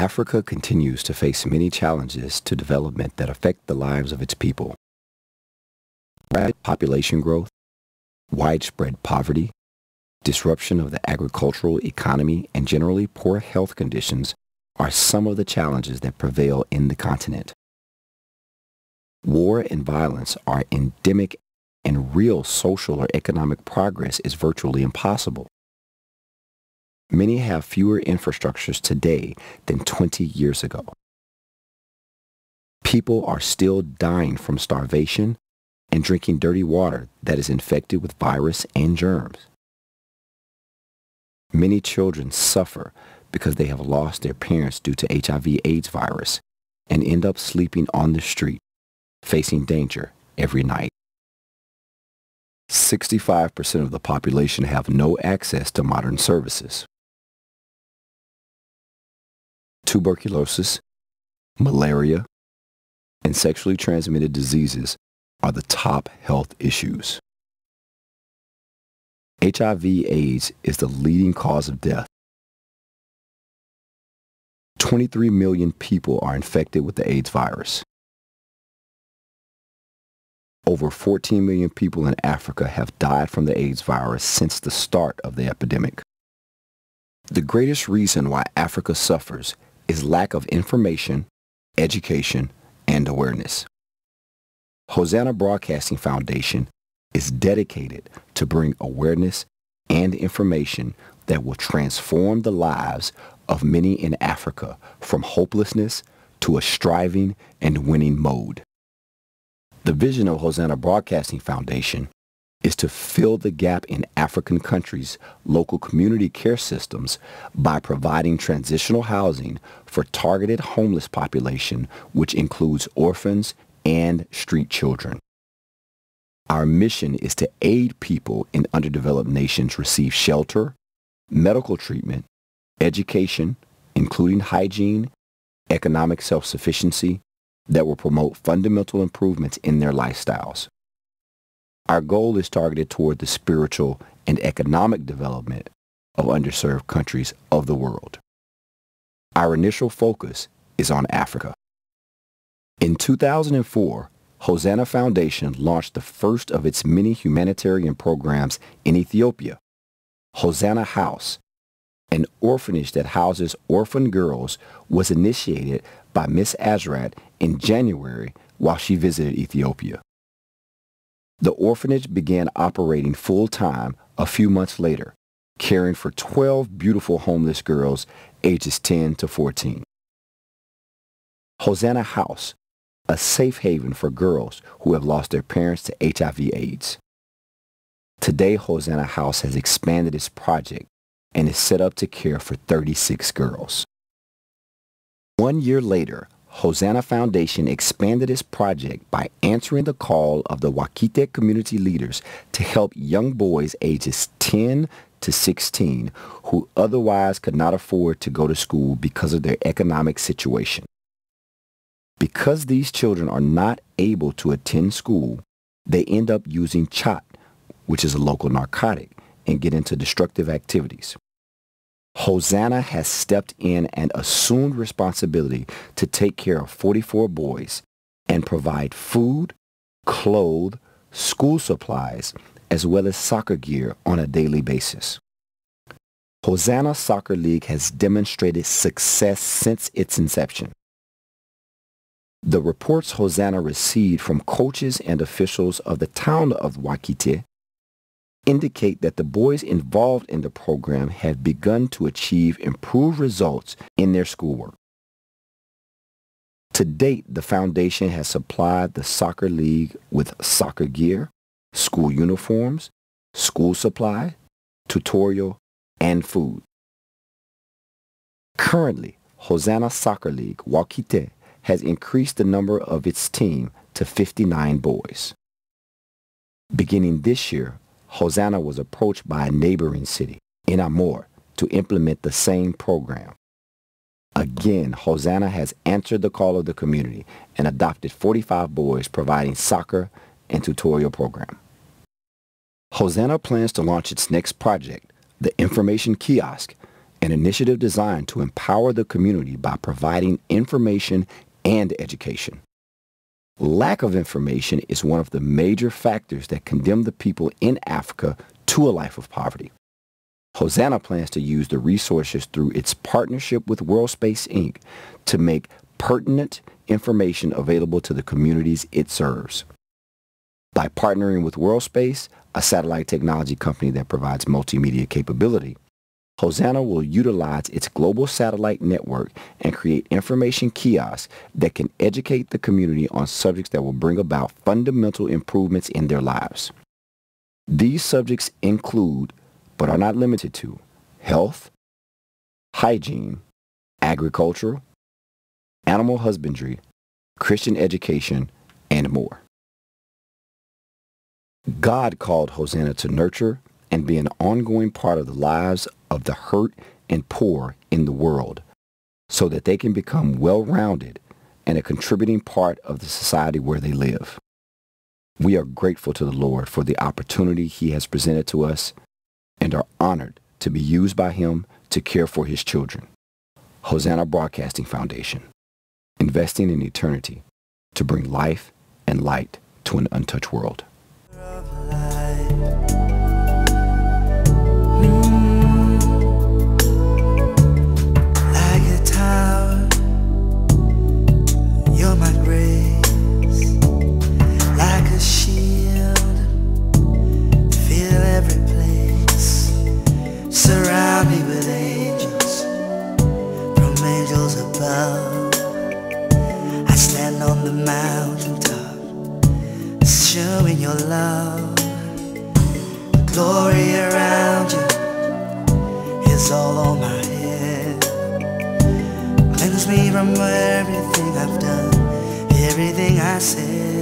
Africa continues to face many challenges to development that affect the lives of its people. Rapid population growth, widespread poverty, disruption of the agricultural economy, and generally poor health conditions are some of the challenges that prevail in the continent. War and violence are endemic, and real social or economic progress is virtually impossible. Many have fewer infrastructures today than 20 years ago. People are still dying from starvation and drinking dirty water that is infected with virus and germs. Many children suffer because they have lost their parents due to HIV/AIDS virus and end up sleeping on the street, facing danger every night. 65% of the population have no access to modern services. Tuberculosis, malaria, and sexually transmitted diseases are the top health issues. HIV/AIDS is the leading cause of death. 23 million people are infected with the AIDS virus. Over 14 million people in Africa have died from the AIDS virus since the start of the epidemic. The greatest reason why Africa suffers is lack of information, education, and awareness. Hosanna Broadcasting Foundation is dedicated to bring awareness and information that will transform the lives of many in Africa from hopelessness to a striving and winning mode. The vision of Hosanna Broadcasting Foundation is to fill the gap in African countries' local community care systems by providing transitional housing for targeted homeless population, which includes orphans and street children. Our mission is to aid people in underdeveloped nations receive shelter, medical treatment, education, including hygiene, economic self-sufficiency, that will promote fundamental improvements in their lifestyles. Our goal is targeted toward the spiritual and economic development of underserved countries of the world. Our initial focus is on Africa. In 2004, Hosanna Foundation launched the first of its many humanitarian programs in Ethiopia, Hosanna House, an orphanage that houses orphan girls, was initiated by Miss Azrat in January while she visited Ethiopia. The orphanage began operating full-time a few months later, caring for 12 beautiful homeless girls ages 10 to 14. Hosanna House, a safe haven for girls who have lost their parents to HIV/AIDS. Today, Hosanna House has expanded its project and is set up to care for 36 girls. 1 year later, Hosanna Foundation expanded its project by answering the call of the Wakite community leaders to help young boys ages 10 to 16 who otherwise could not afford to go to school because of their economic situation. Because these children are not able to attend school, they end up using chat, which is a local narcotic, and get into destructive activities. Hosanna has stepped in and assumed responsibility to take care of 44 boys and provide food, clothes, school supplies, as well as soccer gear on a daily basis. Hosanna Soccer League has demonstrated success since its inception. The reports Hosanna received from coaches and officials of the town of Wakite indicate that the boys involved in the program have begun to achieve improved results in their schoolwork. To date, the foundation has supplied the soccer league with soccer gear, school uniforms, school supply, tutorial, and food. Currently, Hosanna Soccer League, Wakite, has increased the number of its team to 59 boys. Beginning this year, Hosanna was approached by a neighboring city, Inamor, to implement the same program. Again, Hosanna has answered the call of the community and adopted 45 boys providing soccer and tutorial program. Hosanna plans to launch its next project, the Information Kiosk, an initiative designed to empower the community by providing information and education. Lack of information is one of the major factors that condemn the people in Africa to a life of poverty. Hosanna plans to use the resources through its partnership with WorldSpace Inc. to make pertinent information available to the communities it serves. By partnering with WorldSpace, a satellite technology company that provides multimedia capability, Hosanna will utilize its global satellite network and create information kiosks that can educate the community on subjects that will bring about fundamental improvements in their lives. These subjects include, but are not limited to, health, hygiene, agriculture, animal husbandry, Christian education, and more. God called Hosanna to nurture and be an ongoing part of the lives of the hurt and poor in the world so that they can become well-rounded and a contributing part of the society where they live. We are grateful to the Lord for the opportunity He has presented to us and are honored to be used by Him to care for His children. Hosanna Broadcasting Foundation, investing in eternity to bring life and light to an untouched world. Surround me with angels, from angels above. I stand on the mountaintop, showing your love. The glory around you is all on my head. Cleanse me from everything I've done, everything I said.